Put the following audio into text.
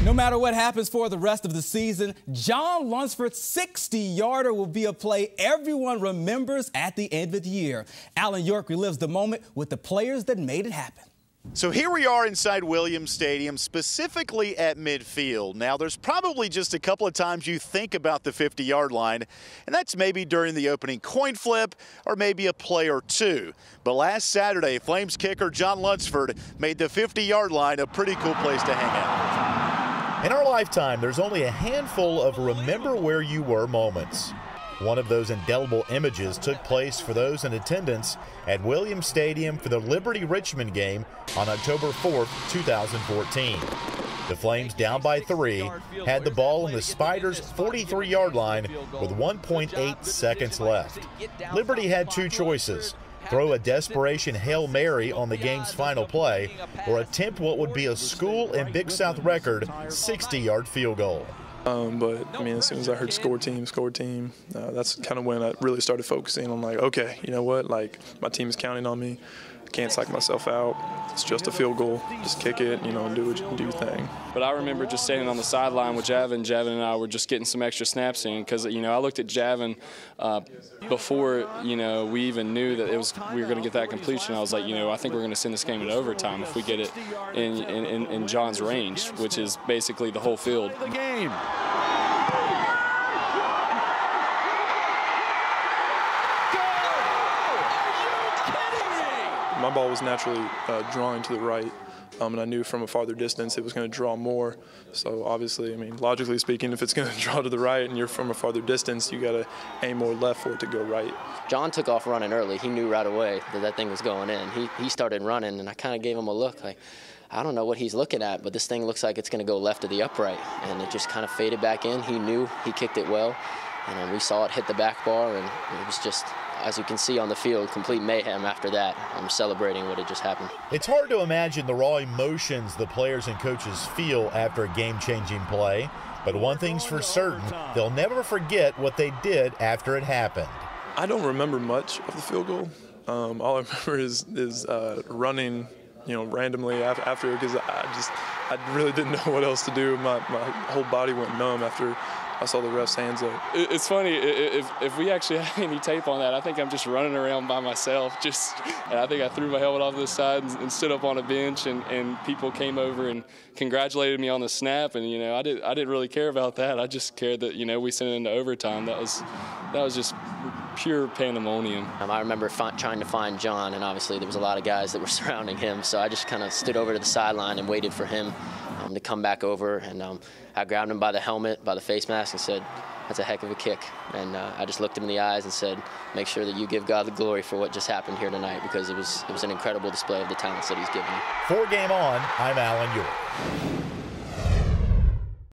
No matter what happens for the rest of the season, John Lunsford's 60-yarder will be a play everyone remembers at the end of the year. Alan York relives the moment with the players that made it happen. So here we are inside Williams Stadium, specifically at midfield. Now, there's probably just a couple of times you think about the 50-yard line, and that's maybe during the opening coin flip or maybe a play or two. But last Saturday, Flames kicker John Lunsford made the 50-yard line a pretty cool place to hang out. In our lifetime, there's only a handful of remember where you were moments. One of those indelible images took place for those in attendance at Williams Stadium for the Liberty-Richmond game on October 4th, 2014. The Flames, down by 3, had the ball on the Spiders' 43-yard line with 1.8 seconds left. Liberty had two choices: throw a desperation Hail Mary on the game's final play, or attempt what would be a school and Big South record 60-yard field goal. But I mean, as soon as I heard score team, that's kind of when I really started focusing on, like, okay, you know what, like, my team is counting on me. I can't psych myself out. It's just a field goal. Just kick it, you know, and do your thing. But I remember just standing on the sideline with Javin. Javin and I were just getting some extra snaps in because, you know, I looked at Javin before, you know, we even knew that we were going to get that completion. I was like, you know, I think we're going to send this game in overtime if we get it in John's range, which is basically the whole field. The game. My ball was naturally drawing to the right, and I knew from a farther distance it was going to draw more. So obviously, I mean, logically speaking, if it's going to draw to the right and you're from a farther distance, you got to aim more left for it to go right. John took off running early. He knew right away that thing was going in. He started running, and I kind of gave him a look like, I don't know what he's looking at, but this thing looks like it's going to go left of the upright. And it just kind of faded back in. He knew he kicked it well, and we saw it hit the back bar, and it was just, as you can see on the field, complete mayhem after that. I'm celebrating what had just happened. It's hard to imagine the raw emotions the players and coaches feel after a game-changing play, but one thing's for certain, they'll never forget what they did after it happened. I don't remember much of the field goal. All I remember is running, you know, randomly after, because I really didn't know what else to do. My whole body went numb after I saw the ref's hands up. It's funny, if we actually have any tape on that, I think I'm just running around by myself. And I think I threw my helmet off to the side and stood up on a bench, and people came over and congratulated me on the snap. And, you know, I didn't really care about that. I just cared that, you know, we sent it into overtime. That was just pure pandemonium. I remember trying to find John, and obviously there was a lot of guys that were surrounding him, so I just kind of stood over to the sideline and waited for him to come back over, and I grabbed him by the helmet, by the face mask, and said, "That's a heck of a kick." And I just looked him in the eyes and said, "Make sure that you give God the glory for what just happened here tonight," because it was an incredible display of the talents that he's given you. For Game On, I'm Alan York.